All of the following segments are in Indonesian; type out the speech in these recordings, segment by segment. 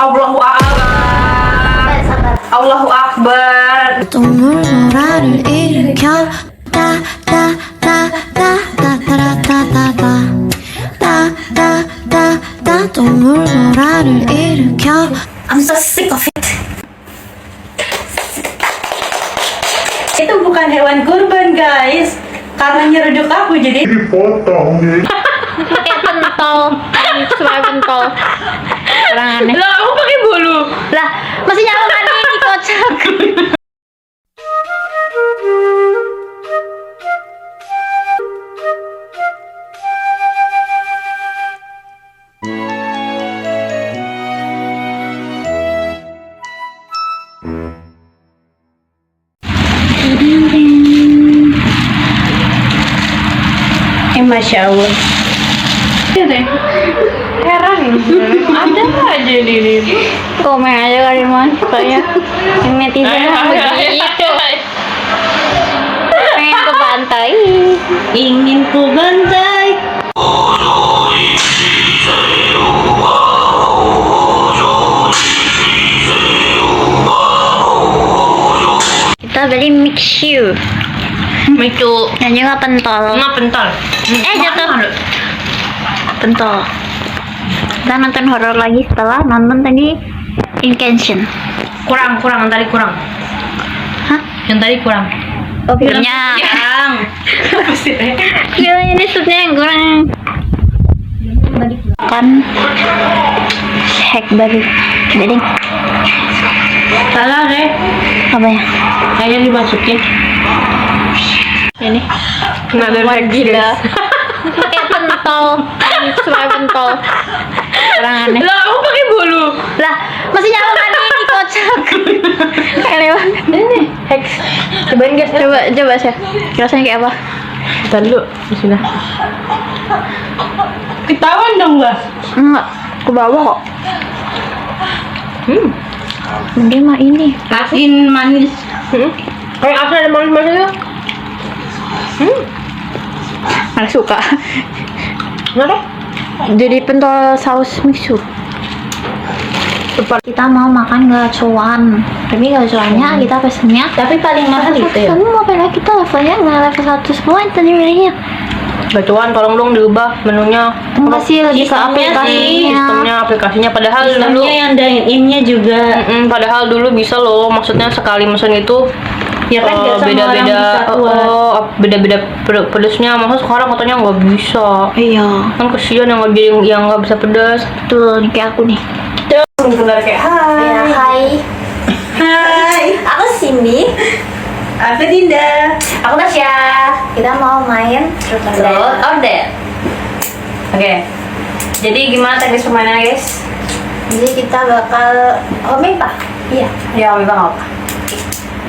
Allahu Akbar. sabar. Allahu Akbar. 동물노라를 일으켜 따따따따따따따따따따따 동물노라를 일으켜 I'm so sick of it. Itu bukan hewan kurban guys. Karena nyeruduk aku jadi dipotong nih. pakai pentol supaya pentol kurang aneh lah aku pakai bulu. lah masih nyala kan ini kocak Masya Allah. Heran ada aja nih. komen aja kali mas supaya yang netizen begitu pengen ke pantai Ingin ku bantai. kita beli mix shoe Itu dan juga pentol nggak pentol. jatuh pentol kita nonton horor lagi setelah nonton tadi Incantation. Kurang yang tadi kurang. Hah? Yang tadi kurang. Oh filmnya Kurang. Apa sih? filmnya ini shootnya yang kurang kan hack baru jadi Salah deh. apa ya Kayaknya dimasukin. ini Nggak ada gila pakai pentol supaya pentol kurang aneh Lah aku pakai bulu. lah masih nyala kan ini kocak aneh banget Ini hex. Cobain guys. coba sih rasanya kayak apa Bentar dulu. Sudah. Ketahuan dong gua. enggak ke bawah kok dia mah ini Asin manis. Kayak asin ada manis-manisnya. nggak suka Kenapa? jadi pentol saus mixu kita mau makan gacoan tapi gacoannya kita pesennya Tapi paling mahal itu ya. kamu mau pilih kita levelnya nggak level 1 semua tadi milihnya Gacuan tolong dong diubah menunya. masih lebih ke Sistemnya aplikasinya padahal dulu yang dine in-nya juga. padahal dulu bisa loh, maksudnya sekali mesen itu Ya kan biar semua orang bisa buat. beda-beda pedesnya, masa sekarang katanya nggak bisa. iya Kan kesian yang nggak bisa pedas. betul nih kayak aku nih Sebentar kayak Ya, hai. Hai, Aku Cindy. aku Dinda. Aku Tasya. Kita mau main Truth or Dare. Oke. Jadi gimana teknis permainannya guys? Jadi kita bakal Pak? Iya. Ya, Bang apa?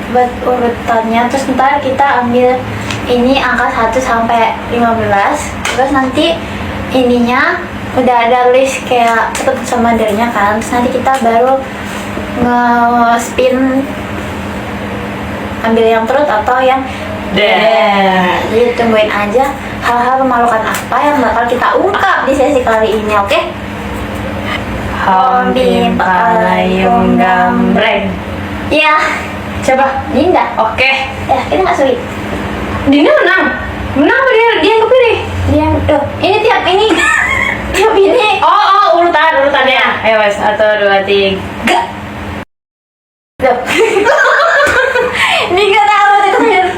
Buat urutannya, terus ntar kita ambil ini angka 1 sampai 15. Terus nanti ininya udah ada list kayak Truth sama Dare-nya kan. Terus nanti kita baru nge-spin ambil yang Truth atau yang Dare. Jadi tungguin aja hal-hal memalukan apa yang bakal kita ungkap di sesi kali ini, oke? Hombim palayung gambreng. Ya, Coba. Dinda. Oke. Ya, ini nggak sulit. Dinda menang. Menang apa dia yang kepilih? Yang ini tiap ini tiap ini. Oh, urutannya. Ayo wes, 1, 2, 3. Ini nggak tahu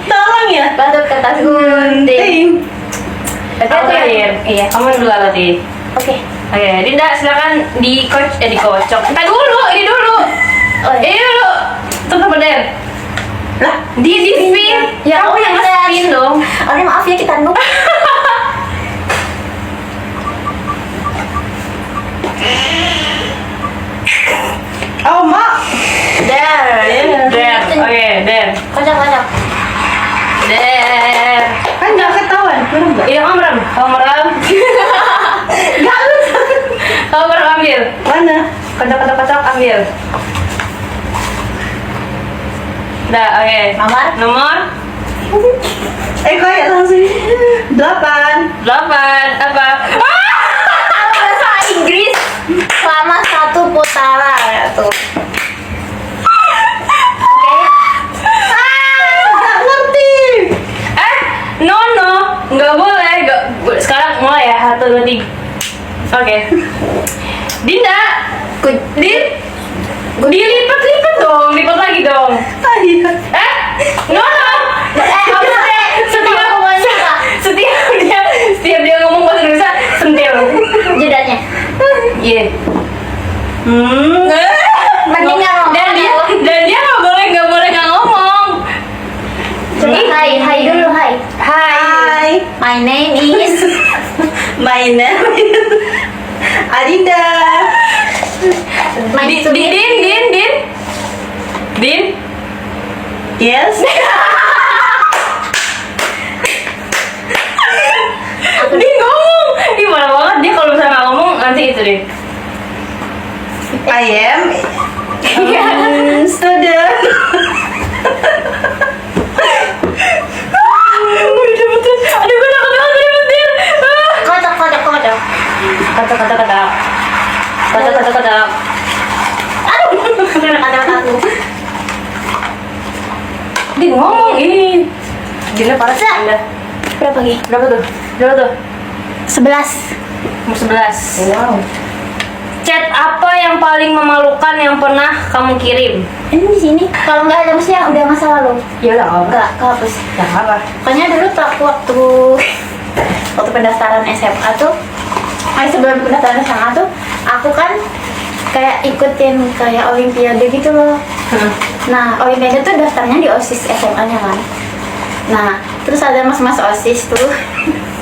Tolong ya. batu kertas gunting. Aku terakhir. Iya. Kamu dulu berarti. Oke. Oke, Dinda silakan dikocok. Entar dulu, ini dulu. Oh, iya. Ini dulu. Tutup beden. Lah, di spin. Ya, Kamu yang udah. nge-spin dong. Oke, maaf ya kita nuk. Oh, Mak. Dare. Oke, Der. Kocok. Der. Kan nggak ketahuan. Iya, kamu merem. Nggak bisa. Kamu merem ambil. Mana? Kocok ambil. Udah, oke. Nomor? Kok ya langsung 8. 8. Apa? Bahasa Inggris selama 1 putaran. Dinda. Din. Dilipat dong, lipat lagi dong. Ayo. No. Setiap dia ngomong bahasa Indonesia sentil. jedanya. Iya. Mending nggak ngomong. Dan dia nggak boleh nggak ngomong. Coba hai dulu hai. Hai. My name is. My name is Adinda. Din. Yes. Din ngomong. Ih, marah banget dia kalau misalnya nggak ngomong nanti itu deh. I am student. Aduh, gue takut banget dibetin. Kocok. Kata. Kata aku. Din ngomong ini. Dinda parah sih. Dinda. Berapa lagi? Berapa tuh? 11. Nomor 11. Wow. Chat apa yang paling memalukan yang pernah kamu kirim? Ini di sini. Kalau nggak ada maksudnya udah masa lalu. Ya udah apa? Nggak kehapus. Ya apa? Pokoknya dulu tuh aku waktu pendaftaran SMA tuh, sebelum pendaftaran SMA tuh, aku kan kayak ikutin kayak olimpiade gitu loh. Nah, olimpiade tuh daftarnya di OSIS SMA-nya kan. Nah, terus ada mas-mas OSIS tuh.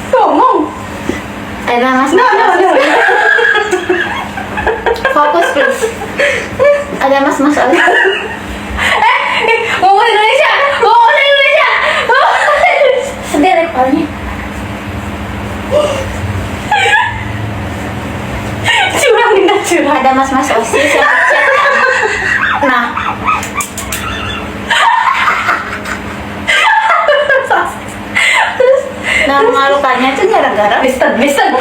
Ngomong. Ada mas-mas OSIS. Fokus please. Ada mas-mas OSIS. Ngomong Indonesia. Sedih deh kepalanya. Curang. Ada mas-mas OSIS yang chat kan. Nah, nah memalukannya tuh gara-gara Listen. Listening.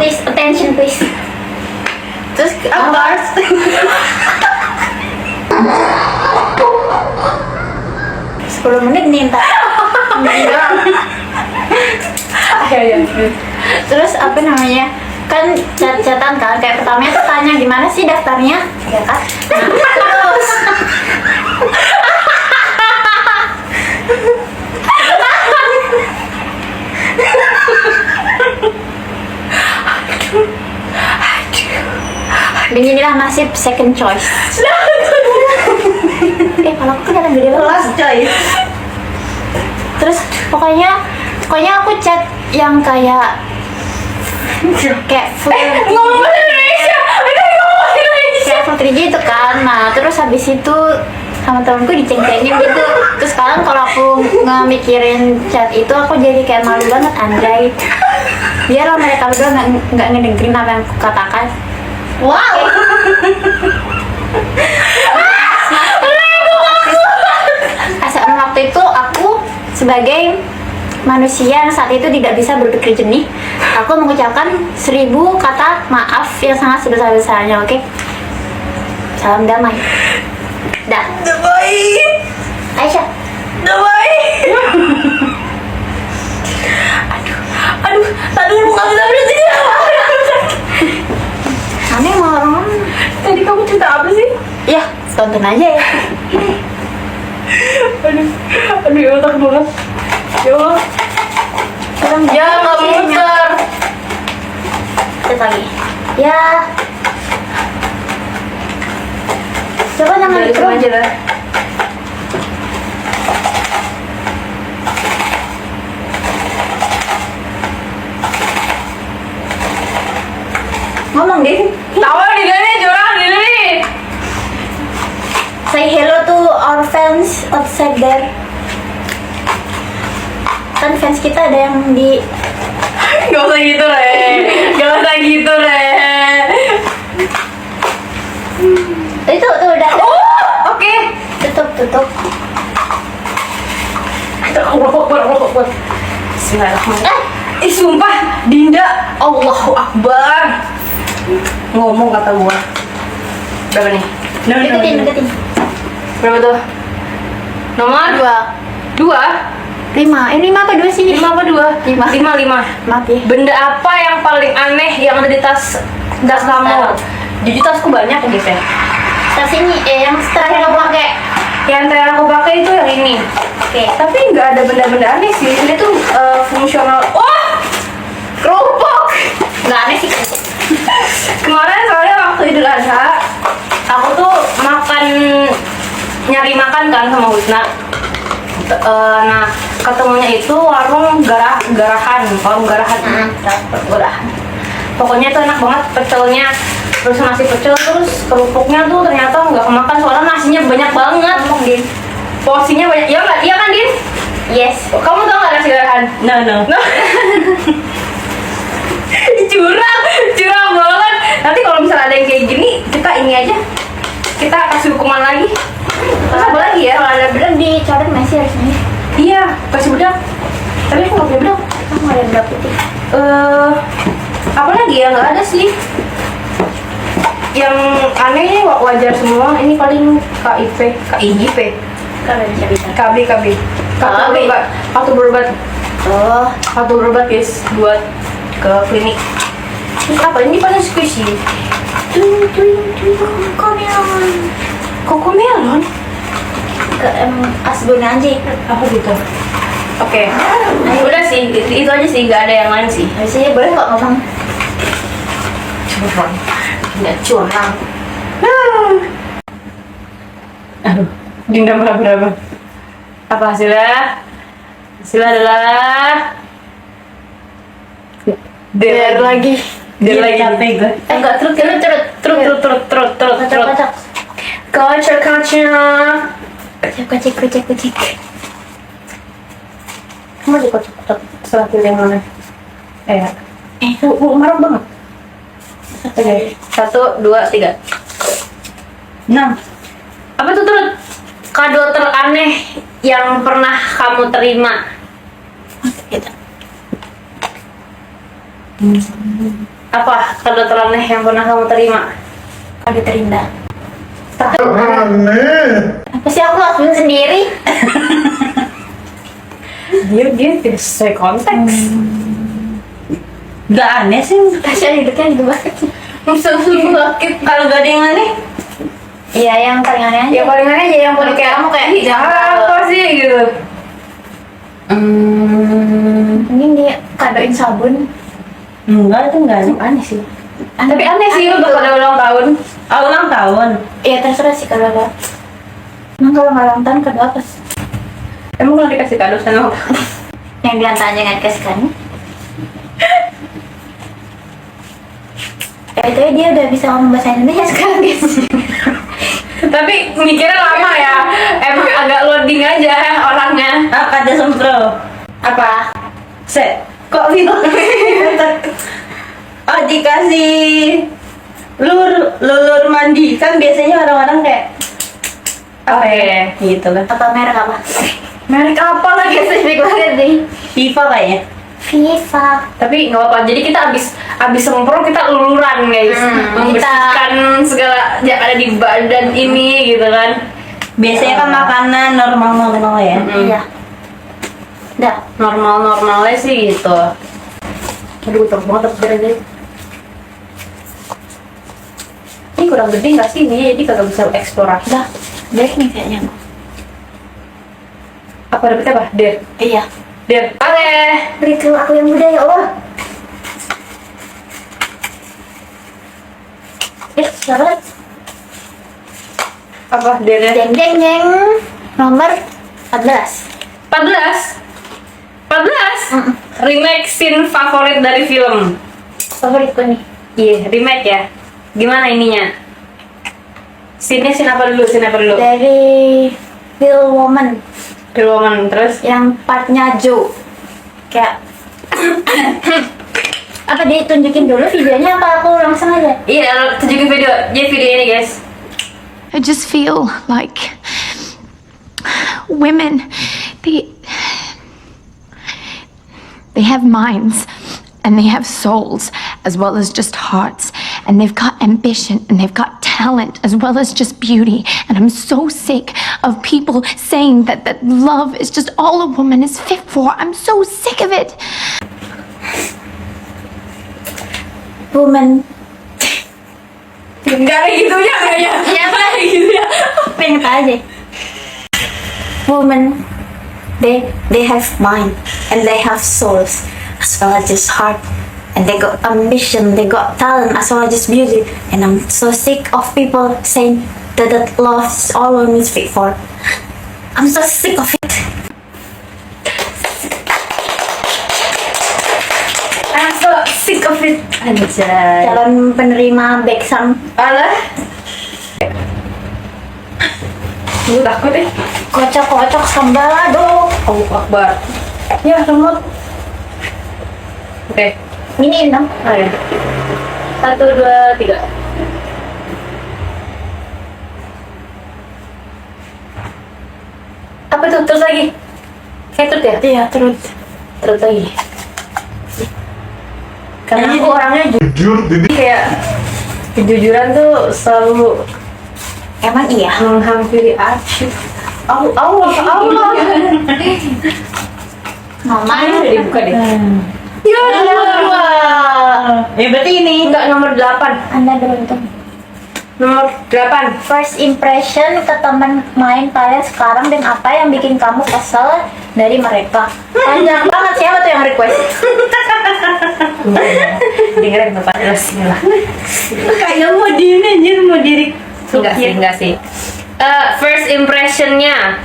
please attention please. Terus Of course. 10 menit nih ntar. Ya. Terus apa namanya, kan chat-chatan kan, kayak pertamanya tuh tanya gimana sih daftarnya ya kan. Nah, terus beginilah nasib second choice. Kalau aku kelihatan gede banget. Last choice. Terus pokoknya aku chat yang kayak Ngomong bahasa Indonesia. kayak Putri gitu kan. Nah terus habis itu sama temenku diceng-cengin gitu. Terus sekarang kalau aku nge-mikirin chat itu, aku jadi kayak malu banget anjay. Biarlah mereka berdua nggak ngedengerin apa yang aku katakan. Wow. Asal waktu itu aku sebagai manusia yang saat itu tidak bisa berpikir jernih, aku mengucapkan 1000 kata maaf yang sangat sebesar-besarnya. Oke? Salam damai. Dah. Damai. Aisyah. Damai. Aduh, tadi lu nggak bisa berhenti. Aneh mau orang. Tadi kamu cerita apa sih? Ya, tonton aja ya. Aduh, ya otak banget. Ya Allah. Orang Ya nggak muter. Chat lagi. Ya. Coba jangan Udah, itu dikeluar. aja dah. Ngomong deh. Tahu di sini curang di sini. Say hello to our fans outside there. Kan fans kita ada yang di. Gak usah gitu le. Itu tuh udah. Oh, oke. Tutup. Allahu Akbar. Bismillahirrahmanirrahim. Sumpah, Dinda, Allahu Akbar. Ngomong kata gua. Berapa nih? Deketin. Berapa tuh? Nomor 2. 5. 5 apa 2 sini? 5 apa 2? 5. 5. Maaf ya. Benda apa yang paling aneh yang ada di tas kamu? Jadi tasku banyak gitu ya. Tas ini yang terakhir aku pakai. Yang terakhir aku pakai itu yang ini. Oke. Tapi nggak ada benda-benda aneh sih. Ini tuh fungsional. Wah, kerupuk. Nggak aneh sih. Kemarin soalnya waktu Idul Adha, aku tuh nyari makan kan sama Wisna. Nah, ketemunya itu warung garahan. Pokoknya itu enak banget pecelnya. Terus nasi pecel, terus kerupuknya tuh ternyata nggak kemakan soalnya nasinya banyak banget. Din. Porsinya banyak. Iya nggak? Iya kan, Din? Yes. Kamu tau nggak nasi garahan? No. curang banget. Nanti kalau misalnya ada yang kayak gini, kita ini aja, kita kasih hukuman lagi. Terus apa lagi ya? Kalau ada bedak dicoret masih harusnya. Iya, kasih bedak. Tapi aku nggak punya bedak. Kamu ada bedak putih. Apa lagi ya? Nggak ada sih. Yang anehnya wajar semua. Ini paling KIP, Kalau bisa bisa. KB. Kartu berobat. Oh. Kartu berobat guys, buat ke klinik. Terus apa? Ini paling squishy. Kokomelon. Ke asbun aja. Apa gitu? Oke. Udah sih, itu aja sih, nggak ada yang lain sih. Harusnya boleh kok ngomong. Curang. Nggak curang. Aduh, dendam berapa? Apa hasilnya? Hasilnya adalah Der lagi. Capek gue. Enggak, trut. Kocok. Kocok. Kucek. Kamu dikocok setelah pilih yang mana? Marah banget. Oke, 1, 2, 3. 6. Apa tuh, Trut? Kado teraneh yang pernah kamu terima? Apa kado teraneh yang pernah kamu terima? Kado terindah. Apa sih aku lakuin sendiri? Dia tidak sesuai konteks. Gak aneh sih. Kasihan hidupnya gitu banget. Musuh sakit. Kalau gak ada yang aneh. Iya, yang paling aneh aja. Yang paling aneh aja yang paling kayak Kamu kayak "Ih, apa sih gitu. Mending dia kadoin sabun. Enggak, itu enggak aneh. Aneh sih. Tapi Aneh sih untuk pada ulang tahun. Ulang tahun. Iya, terserah sih kalau apa. Emang kalau nggak ulang tahun kado apa? Emang kalau dikasih kado sama Yang diantaranya nggak dikasih kan? Itu dia udah bisa ngomong bahasa Indonesia sekarang guys. tapi mikirnya lama ya. Emang agak loading aja orangnya. Kata sempro. Apa? Set. Kok bilang? Dikasih lulur mandi. Kan biasanya orang-orang kayak Apa ya? gitu lah. Apa merek apa? Merek apa lagi? Spesifik banget nih. FIFA kayaknya. Viva. Tapi nggak apa-apa. Jadi kita abis semprot kita luluran guys, membersihkan segala yang ada di badan ini gitu kan. Biasanya kan makanan normal ya. Iya. Dah. Normalnya sih gitu. Aduh, terus banget terus beres. Ini kurang gede nggak sih ini? Jadi kagak bisa eksplorasi. Dah. Baik nih kayaknya. Apa dapetnya apa? Der. Iya. Oke. Berikan aku yang muda ya Allah. Selamat. Apa Der? Jeng jeng jeng. Nomor 14. 14. Remake scene favorit dari film. Favoritku nih. Iya, remake ya. Gimana ininya? Scene apa dulu? Dari Real Woman. Film terus Yang partnya Joe. Kayak apa dia tunjukin dulu videonya apa aku langsung aja? iya, tunjukin video. Jadi video ini guys. I just feel like women, they have minds and they have souls as well as just hearts. and they've got ambition, and they've got talent, as well as just beauty. And I'm so sick of people saying that love is just all a woman is fit for. I'm so sick of it. Woman. Enggak kayak gitunya kayaknya. Iya, Kayak gitu ya. Pengen aja. Women, they have mind and they have souls as well as just heart, and they got ambition, they got talent as well as just beauty. And I'm so sick of people saying that love is all women is fit for. I'm so sick of it. I'm so sick of it. Anjay. Calon penerima Beksam. Alah. Gue takut deh. Kocok-kocok sambalado. Allahu Akbar. Ya, remote. Oke. Ini dong. Ayo. 1, 2, 3. Apa tuh? Terus lagi? Kayak terus ya? Iya, terus. Terus lagi. Karena aku orangnya jujur, jadi kayak kejujuran tuh selalu Emang iya? menghampiri aku. Allah. Mama. Udah dibuka deh. Ya, Berarti ini. enggak nomor 8. Anda beruntung. Nomor 8. First impression ke teman main kalian sekarang dan apa yang bikin kamu kesel dari mereka? Panjang banget, siapa tuh yang request? Dengerin Bapak jelasin lah. Kayak mau diem anjir, mau diri. Enggak sih. First impressionnya,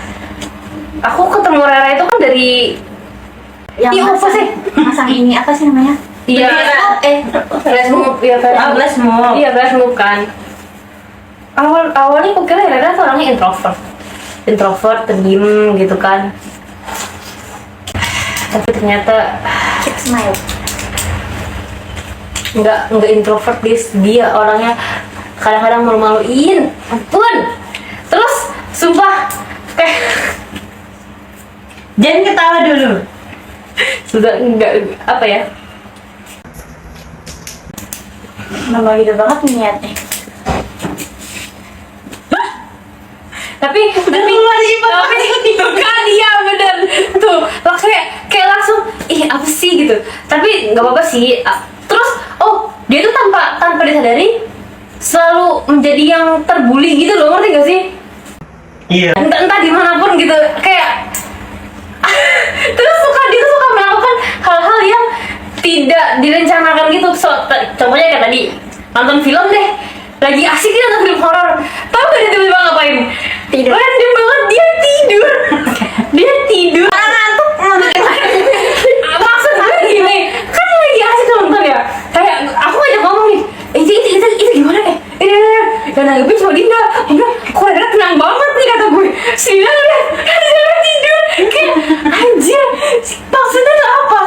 aku ketemu Rara itu kan dari Yang Iya, apa sih? Masang ini apa sih namanya? Iya, flash move, iya Flash move. Iya, flash move kan. Awalnya aku kira Rara tuh orangnya introvert, pendiam gitu kan. Tapi ternyata Keep smile. nggak introvert, dia orangnya kadang-kadang malu-maluin, ampun. Terus sumpah kayak Jangan ketawa dulu. sudah nggak apa ya, Mama gitu banget niatnya. tapi kan iya bener tuh lah, kayak langsung apa sih gitu, tapi nggak apa-apa sih. Terus dia tuh tanpa disadari selalu menjadi yang terbuli gitu loh, ngerti gak sih? Iya. Entah dimanapun gitu, kayak terus dia tuh suka melakukan hal-hal yang tidak direncanakan gitu. Contohnya kayak tadi nonton film deh, lagi asik dia nonton film horor, tahu gak dia tiba-tiba ngapain? Tidur. Random banget, dia tidur. Ngantuk. Maksud gue gini, kan lagi asik nonton ya, kayak aku ngajak ngomong nih, itu gimana ya? Dan nanggepin cuma Dinda. Gue bilang, kok Rara tenang banget nih, kata gue. Si Dinda Rara tidur. Kayak, anjir, maksudnya tuh apa?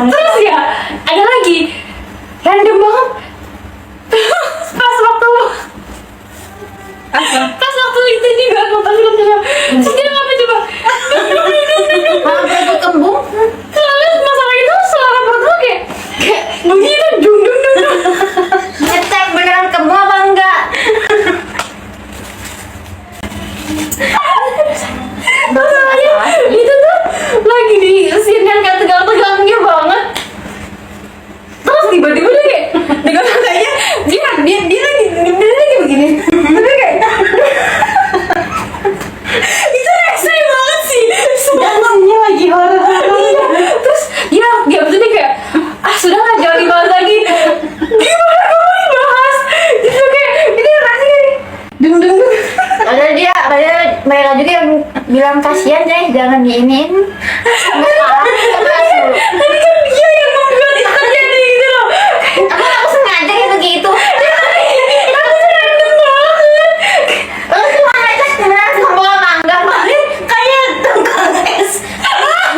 Terus ya, ada lagi, random banget. Pas waktu itu juga nonton filmnya. Terus dia ngapain coba? Malah perut kembung. Soalnya masalah itu suara perut gue kayak bunyi tuh dung. Ngecek beneran kembung apa enggak? Masalahnya itu tuh lagi di scene yang kayak tegang-tegangnya banget. Terus tiba-tiba dia kayak dengan katanya dia lagi begini. Tapi kayak itu ekstrim banget sih. Ini lagi horor. Iya. Terus dia betul kayak sudah nggak, jangan dibahas lagi. Gimana kamu dibahas? Itu kayak ini rasanya kayak dung. Padahal mereka juga yang bilang kasihan deh, jangan diinin. Tapi kan dia yang membuat itu terjadi gitu loh. Aku sengaja kayak begitu. Aku tuh random banget. Lu cuma ngecek beneran kembung apa enggak? Kayak tungkang es.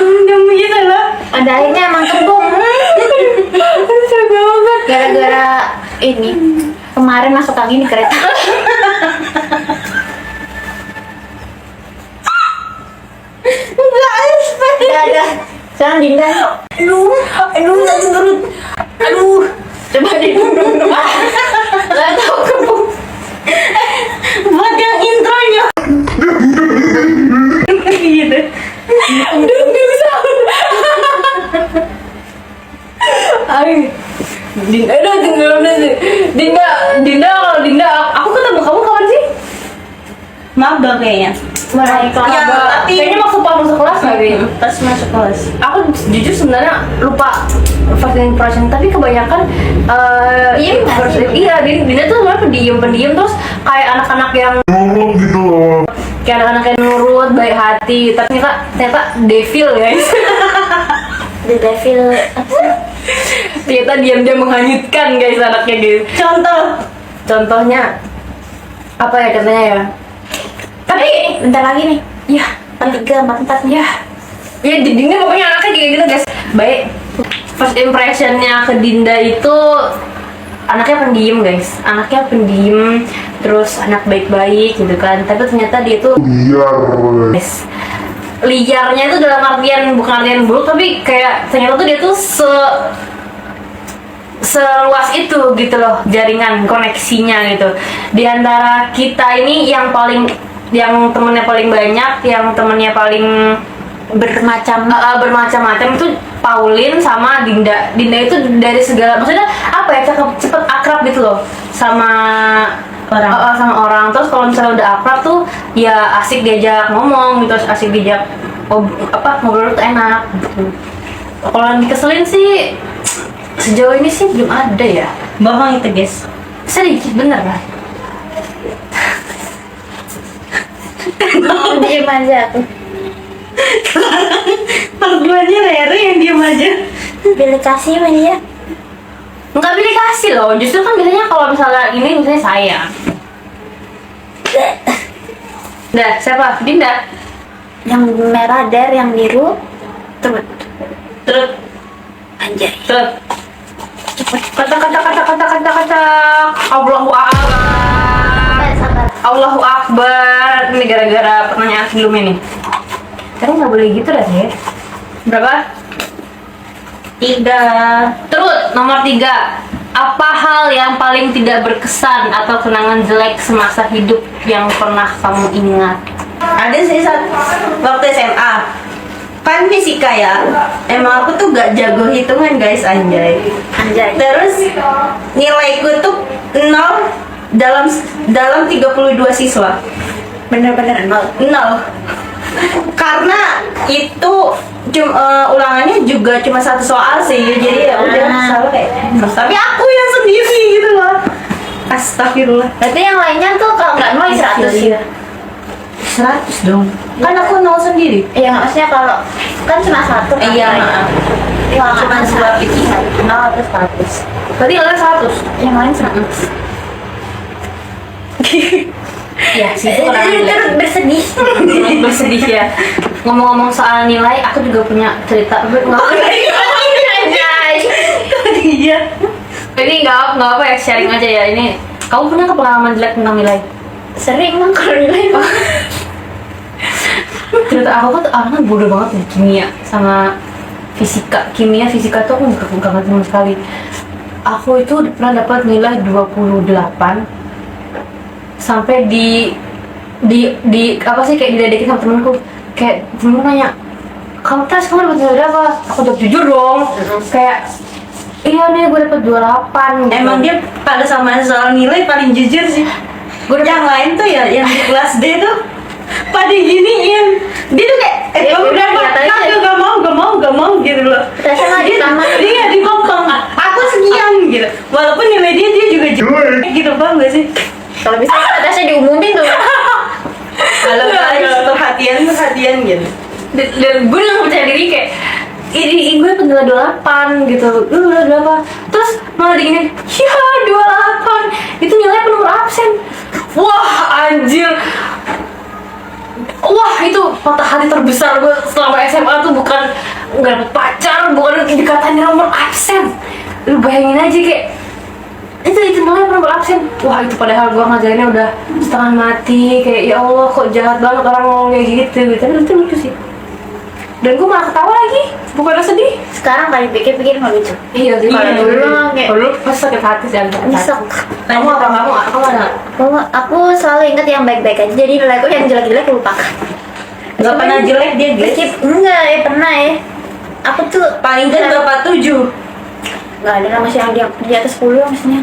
Dum gitu loh. Pada akhirnya emang kembung. Gara-gara ini kemarin masuk angin di kereta. Enggak ada. Sekarang Dinda. Aduh, sakit perut. Aduh. Coba didung-dung. Gak tahu kamu. Buat yang intronya. Gitu. Udah bisa. Ay, Dinda, aduh tinggal sih. Dinda, kalau Dinda, aku ketemu kamu kapan sih? Maba kayaknya. Mulai kelas. Ya, tapi Kayaknya masuk kelas nggak kayaknya. pas masuk kelas. Aku jujur sebenarnya lupa first impression, tapi kebanyakan Diem nggak first- sih? iya, Dinda tuh sebenarnya pendiam terus kayak anak-anak yang nurut gitu loh. kayak anak-anak yang nurut, baik hati, tapi ternyata devil guys. The Devil. Ternyata diam-diam menghanyutkan guys anaknya gitu. Contohnya apa ya katanya ya? Tapi Bentar lagi nih. ya 43, 44 nih. ya Dinda pokoknya anaknya kayak gitu guys. Baik, first impressionnya ke Dinda itu anaknya pendiam guys, anaknya pendiam, terus anak baik-baik gitu kan. Tapi ternyata dia tuh Liar. guys, liarnya itu dalam artian bukan artian buruk, tapi kayak ternyata tuh dia tuh seluas itu gitu loh jaringan koneksinya gitu. Di antara kita ini yang temennya paling banyak, yang temennya paling bermacam-macam itu Pauline sama Dinda. Dinda itu dari segala, maksudnya apa ya, cepet akrab gitu loh sama Orang. sama orang. Terus kalau misalnya udah akrab tuh ya asik diajak ngomong gitu, asik diajak ngobrol tuh enak gitu. Kalau yang dikeselin sih sejauh ini sih belum ada ya. Bohong itu guys. Sedikit bener lah. Diem aja aku. Perduanya Rere yang diem aja. Pilih kasih sama dia. Nggak pilih kasih loh, justru kan biasanya kalau misalnya ini misalnya saya. Dah, siapa? Dinda. Yang merah der, yang biru terus Terus, anjay. terus. Kata. Allahu Akbar. Sabar. Allahu Akbar. Ini gara-gara pertanyaan sebelum ini. Tapi nggak boleh gitu dah ya. Berapa? 3. Terus nomor 3. Apa hal yang paling tidak berkesan atau kenangan jelek semasa hidup yang pernah kamu ingat? Ada sih waktu SMA. Kan fisika ya. Emang aku tuh gak jago hitungan guys, anjay. Terus nilaiku tuh 0 dalam 32 siswa. Bener-bener nol. 0. Karena itu ulangannya juga cuma 1 soal sih, jadi ya udah salah kayak. Tapi aku yang sendiri gitu loh. Astagfirullah. Berarti yang lainnya tuh kalau nggak nol 100 ya? 100 dong. Kan aku 0 sendiri. Iya, maksudnya kalau kan cuma 1 kan? Iya, maaf. Cuma 2 pilihan. 0 atau 100. Berarti kalian 100. Yang lain 100. Ya, sih itu kenangan jelek. Terus bersedih. Bersedih ya. Ngomong-ngomong soal nilai, aku juga punya cerita. Iya. Ini nggak apa ya, sharing aja ya. Ini kamu punya ke pengalaman jelek tentang nilai? Sering emang kalau nilai mah. Cerita aku tuh orangnya bodoh banget di kimia sama fisika. Fisika tuh aku nggak ngerti sama sekali. Aku itu pernah dapat nilai 28 sampai di apa sih, kayak diledekin sama temenku. Kayak temenku nanya, kamu dapat nilai berapa? Aku jawab jujur dong. Kayak iya nih, gue dapet 28 gitu. Emang dia pada sama soal nilai paling jujur sih. Yang lain tuh ya, yang di kelas D tuh pada giniin. Dia tuh kayak, Ya kamu udah, berapa? nyata aja. Gak mau gitu loh. Rasanya nggak ditambah. Dia dipotong. Aku sekian gitu. Walaupun nilai dia juga jelek gitu, paham gak sih? Kalau bisa atasnya diumumin tuh. Kalau guys, perhatian gitu. Dan gue nggak percaya diri kayak ini gue dapet nilai 28 gitu. Lu nilai berapa? Terus malah digini, ya 28 itu nilai penuh absen. Wah anjir, wah itu patah hati terbesar gue selama SMA tuh. Bukan nggak dapet pacar, bukan dikatain nomor absen. Lu bayangin aja kayak itu nilai penuh absen. Wah itu padahal gue ngajarinnya udah setengah mati, kayak ya Allah kok jahat banget orang ngomong kayak gitu. Tapi itu lucu sih. Dan gue malah ketawa lagi, bukannya sedih. Sekarang kali pikir-pikir nggak lucu. Iya, Kalau dulu mah kayak Kalau pas sakit hati sih agak nyesek. Kamu apa kamu ada? Aku selalu ingat yang baik-baik aja. Jadi nilaiku yang jelek-jelek aku lupakan. Gak pernah jelek dia guys. Enggak ya pernah ya. Aku tuh Paling kan berapa 7? nggak ada lah, masih yang di atas 10 maksudnya.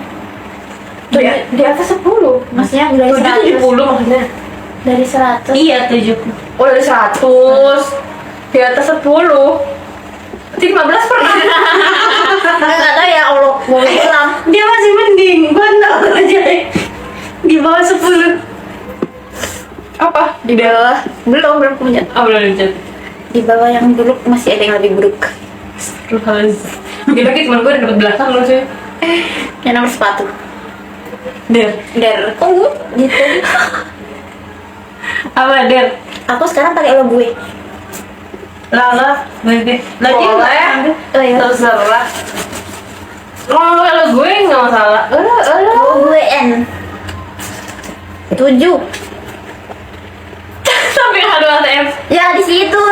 di atas 10. Maksudnya dari 70 100. maksudnya. Dari 100. Iya 7. Oh dari 100 di atas 10. Berarti 15 pernah. Nggak tahu ya Allah. Mau bilang. Dia masih mending. Gua 0 aja. Di bawah 10. Apa? Di bawah belum punya. Oh belum dicat. Di bawah yang buruk masih ada yang lebih buruk. Terus harus. Kira-kira temen gue udah dapet belakang loh sih. Yang nomor sepatu. Der. Oh gitu. Apa Der? Aku sekarang pakai lo gue. Lala, bebe. Lagi Boleh. Oh iya. Terserah. Kalau gue nggak masalah. Lo gue N 7. Sampai H2TM. Ya di situ.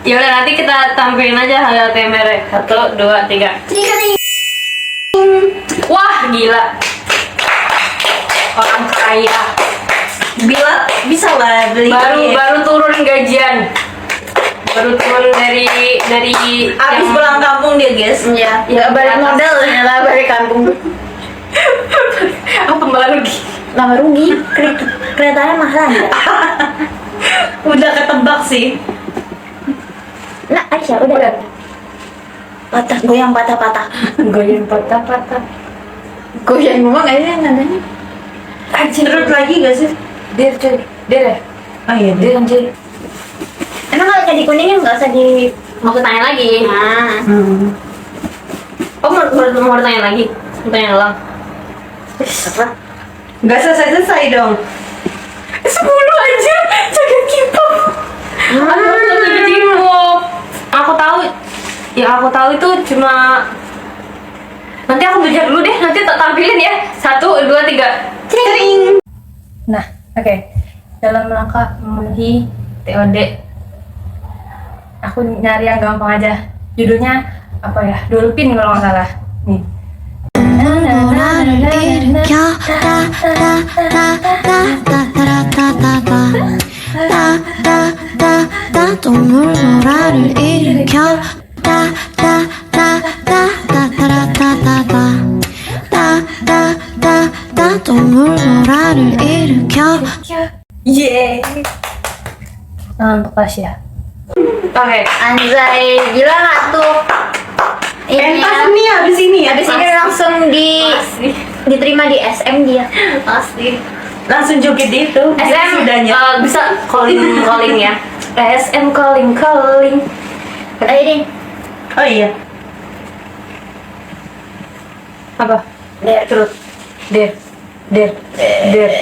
Ya udah nanti kita tampilin aja H2TM -nya. 1, 2, 3. Cering. Wah gila. Orang kaya. Bila bisa lah beli. Baru turun gajian. Baru turun dari Abis yang- pulang kampung dia guys. Iya. Ya, Nggak balik di atas. modal ternyata balik kampung. apa malah rugi. Lama rugi. Keretanya mahal nggak? Udah ketebak sih. Nah Aisyah udah. Patah goyang patah-patah. Goyang patah-patah. Goyang ngomong aja nadanya. Anjir. Terus lagi gak sih? Der coy. Der ya? Oh iya. Der anjir. Emang kalau kayak dikuningin nggak usah di. Mau tanya lagi. Nah. Oh mau tanya lagi. Mau tanya ulang. Apa? Gak selesai dong. 10 aja. Jaga K-pop. Aku tahu. Yang aku tahu itu cuma. Nanti aku belajar dulu deh. Nanti tak tampilin ya. 1, 2, 3. Cering. Nah, oke. Dalam rangka memenuhi TOD, aku nyari yang gampang aja. Judulnya apa ya? Dolphin kalau nggak salah. Nih. 동물노라를 일으켜 동물노라를 일으켜 Yeah. Untuk Tasya. Oke. Anjay, gila nggak tuh? Pentas nih abis ini ya. Habis ini langsung diterima di SM dia. Pasti. Langsung joget di itu. SM sudahnya. bisa calling ya. SM calling. Ayo deh. Oh iya. Apa? Der. Terus. Der. Terus.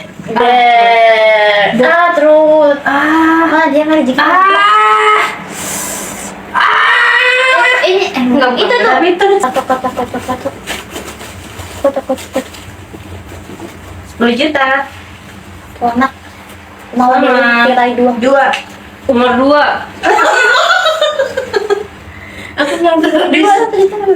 Dia mari jika. Ini Enggak, itu tuh. Tapi terus Kotak. 10 juta. Warna. Mau Warna. kira 2. 2. Umur 2. Aku yang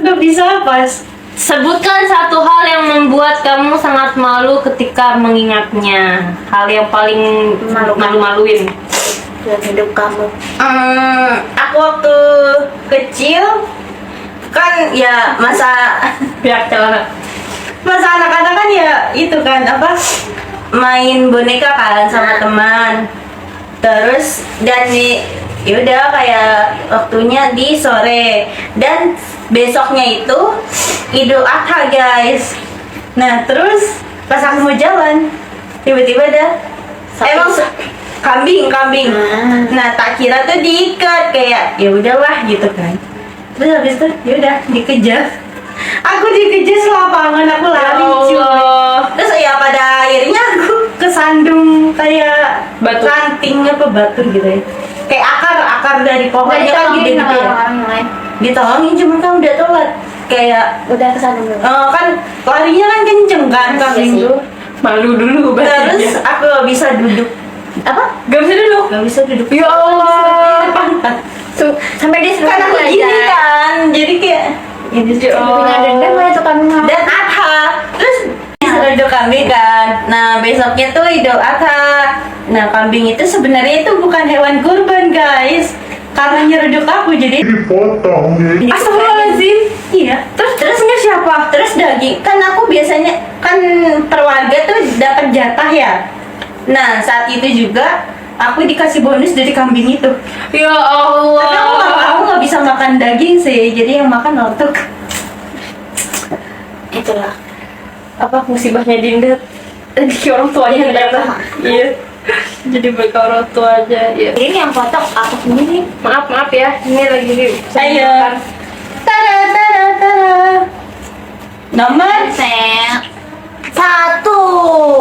Gak bisa pas. Sebutkan satu hal yang membuat kamu sangat malu ketika mengingatnya. Hal yang paling malu-maluin. dalam hidup kamu. Aku waktu kecil kan ya masa Pihak celana. anak-anak kan ya itu kan apa main boneka kan sama teman. Terus dan yaudah kayak waktunya di sore dan besoknya itu Idul Adha guys. Nah terus pas aku mau jalan tiba-tiba ada emang kambing. Nah tak kira tuh diikat kayak ya udahlah gitu kan. Terus habis itu yaudah dikejar. Aku dikejar selapangan aku lari cuy. Terus ya pada akhirnya aku kesandung kayak Batu. ranting apa batu gitu ya. Kayak akar dari pohonnya kan gede-gede ya. orang lain. Ditolongin cuma kan udah telat. Kayak Udah kesandung dulu. kan larinya kan kenceng kan Iya kambing sih. tuh. Malu dulu Terus aku gak bisa duduk. Apa? Gak bisa duduk. Gak bisa duduk. Ya Allah. Pantat. Sampai dia Kan aku gini kan, jadi kayak ini sih. punya dendam ya tuh kami mah. Dan Adha, terus Idul kambing kan. Nah besoknya tuh Idul Adha. Nah kambing itu sebenarnya itu bukan hewan kurban guys, karena nyeruduk aku jadi dipotong ya. Astagfirullahaladzim. iya. Terusnya siapa? Terus daging kan aku biasanya kan per warga tuh dapat jatah ya. Nah saat itu juga aku dikasih bonus dari kambing itu. Ya Tapi Allah. aku nggak bisa makan daging sih, jadi yang makan otak. Itulah. Apa musibahnya Dinda? Di orang tuanya yang datang. Iya. Jadi mereka orang tua aja. Iya. Ini yang foto aku sendiri. Maaf ya. Ini lagi di. Ayo. Tada tada tada. Nomor Satu.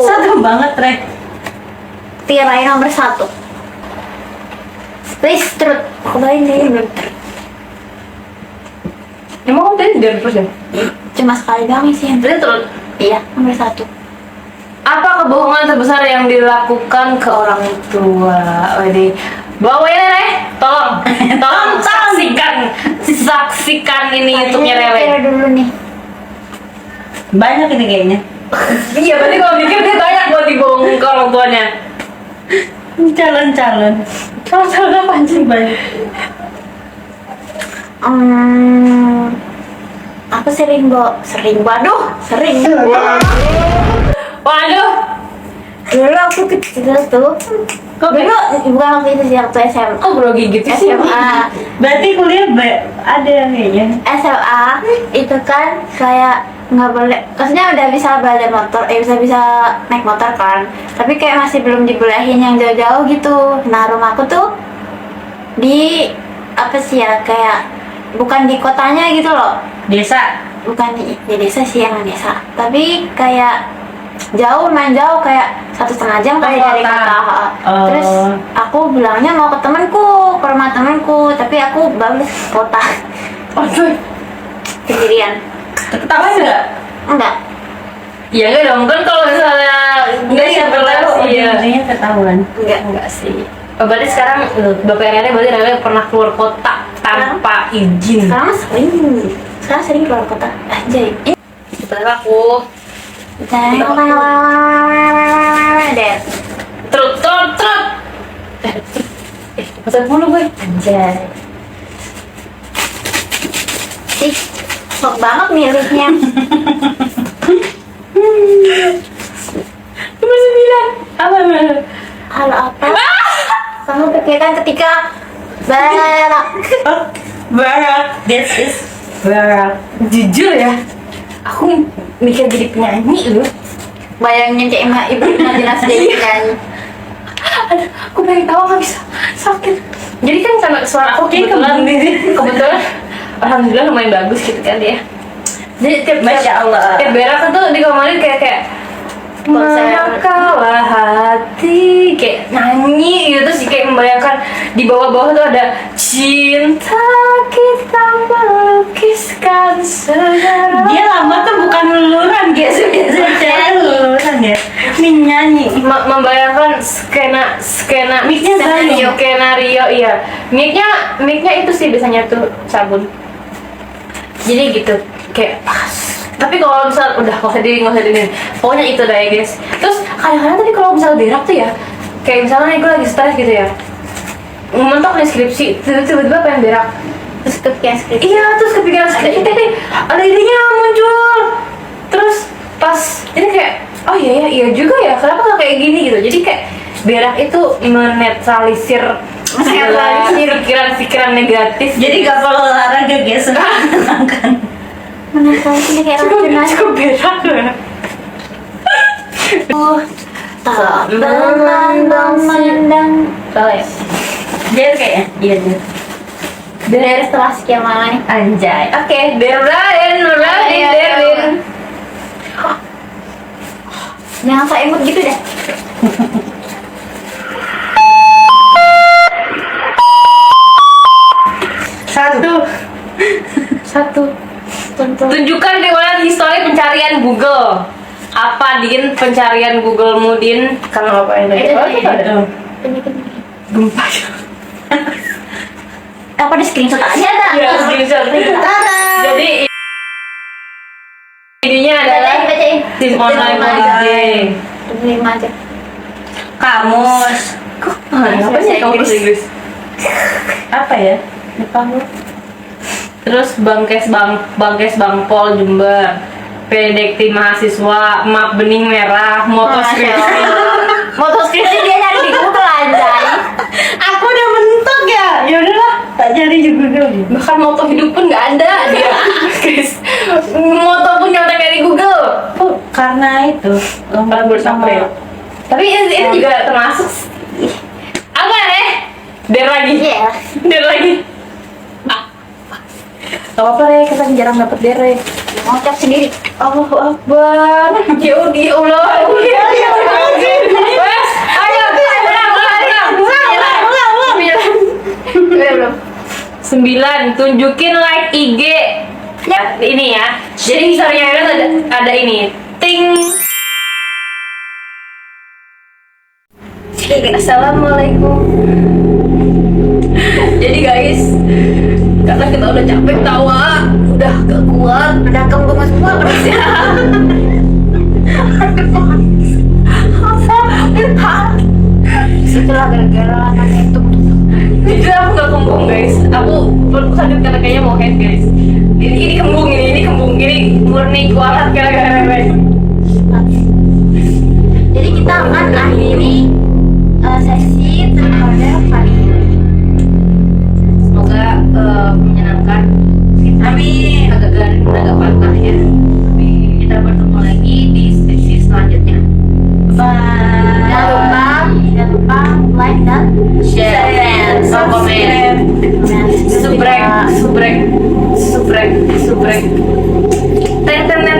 satu banget Rek. Tirai nomor 1. Please truth. Aku bawain deh belum truth. Emang kamu tadi dari terus ya? Cuma sekali doang sih yang Terus terus. Iya, nomor 1. Apa kebohongan terbesar yang dilakukan ke orang tua? Waduh. Bawa ya Rere, tolong saksikan ini YouTube-nya Rere. Kira dulu nih. Banyak ini kayaknya. Iya, berarti kalau mikir dia banyak buat dibohongin ke orang tuanya. Calon-calon apa anjing banyak. Aku sering sering. Waduh. Dulu aku kecil tuh. Dulu bukan waktu itu sih, waktu SMA. Kok grogi gitu sih? SMA. Berarti kuliah ada kayaknya. SMA itu kan kayak nggak boleh, maksudnya udah bisa belajar motor, bisa naik motor kan, tapi kayak masih belum dibolehin yang jauh-jauh gitu. Nah rumahku tuh di apa sih ya, kayak bukan di kotanya gitu loh, Desa. bukan di desa sih, yang desa, tapi kayak jauh, lumayan jauh, kayak 1,5 jam kali dari kota. kota. Oh. Terus aku bilangnya mau ke temanku, ke rumah temanku, tapi aku balik ke kota. Waduh. Sendirian. Ketawa enggak? Enggak. Ya enggak dong, kan kalau misalnya Enggak siapa tahu iya. ujung-ujungnya ketahuan. Enggak sih. Oh, berarti sekarang Bapak Rere berarti Rere pernah keluar kota tanpa izin. Sekarang mah sering keluar kota. Anjay. Betul aku. Deh. Trut. Pesan mulu gue. Anjay. Ih, sok banget miliknya. Nomor 9. Apa? Halo apa? Kamu pikirkan ketika Barak. Barak, this is Barak. Jujur ya, aku mikir jadi penyanyi loh. Bayangin kayak ibu imajinasi jadi penyanyi. Aduh, aku pengen tahu nggak bisa, sakit. Jadi kan sama suara aku kebetulan alhamdulillah lumayan bagus gitu kan ya. Jadi tiap Masya Allah. tiap berak tuh dikomelin kayak kalah hati, kayak nyanyi gitu, terus kayak membayangkan di bawah-bawah tuh ada cinta kita melukiskan sejarah. Dia lama tuh bukan luluran guys, biasa luluran ya. Ini nyanyi. Membayangkan skena Mic-nya Zayu. skenario, iya. Mic-nya itu sih biasanya tuh sabun. Jadi gitu, kayak pas. Tapi kalau misal udah nggak usah diri, pokoknya itu dah ya guys. Terus kadang-kadang tadi kalau misal berak tuh ya, kayak misalnya gue lagi stres gitu ya, mentok nih skripsi, tiba-tiba pengen berak. Terus kepikiran skripsi. Iya, terus kepikiran skripsi, tapi ada idenya muncul. Terus pas ini kayak, oh iya juga ya, kenapa nggak kayak gini gitu. Jadi kayak berak itu menetralisir segala pikiran-pikiran negatif. Jadi gak perlu olahraga guys, menenangkan. Menangkal sini kayak orang jelas. Cukup berak ya. Tak memandang. Salah ya? Dia kayaknya, iya dia. Dari setelah sekian lama nih. Anjay. Oke, Derlin. Jangan sok imut gitu deh. Satu. Tunjukkan riwayat histori pencarian Google. Apa Din pencarian Googlemu Din? Kamu ngapain tadi? Oh, itu ada. Gempa. Apa di screenshot aja dah? Ya, screenshot. Jadi ininya adalah Bacain. tim online holiday. 5 aja. Kamus. Apa sih kamus Inggris? Apa ya? Lupa lu. Terus Bangkes Bangpol Jember. Pedekti mahasiswa, map bening merah, moto skripsi. Moto skripsi dia nyari di Google anjay. Aku udah mentok ya. Ya udahlah, tak jadi juga dulu. Bahkan moto hidup pun nggak ada dia. Chris, moto pun nyontek dari Google. Oh, karena itu Karena bersampai. Tapi ini juga termasuk apa ya? Der lagi. Iya. Der lagi. Gak apa-apa deh, kita jarang dapet der ya. Ngocok sendiri. Allahu Akbar. Ya Allah. Wes, ayo ulang. 9, tunjukin like IG. Ya, ini ya. Jadi historinya ada ini. Ting. Assalamualaikum. Jadi guys, karena kita udah capek tawa, udah gak kuat, udah kembung semua perutnya. Itulah gara-gara anaknya itu. Jujur aku gak kembung guys, aku perutku sakit karena kayaknya mau head guys. Ini kembung, ini kembung, ini murni kualat gara-gara guys. Jadi kita akan akhiri sesi tutorial kali ini. Semoga menyenangkan. Amin. Agak garing, agak patah ya. Tapi kita bertemu lagi di sesi selanjutnya. Jangan lupa like dan Share, komen, subrek. Ten ten ten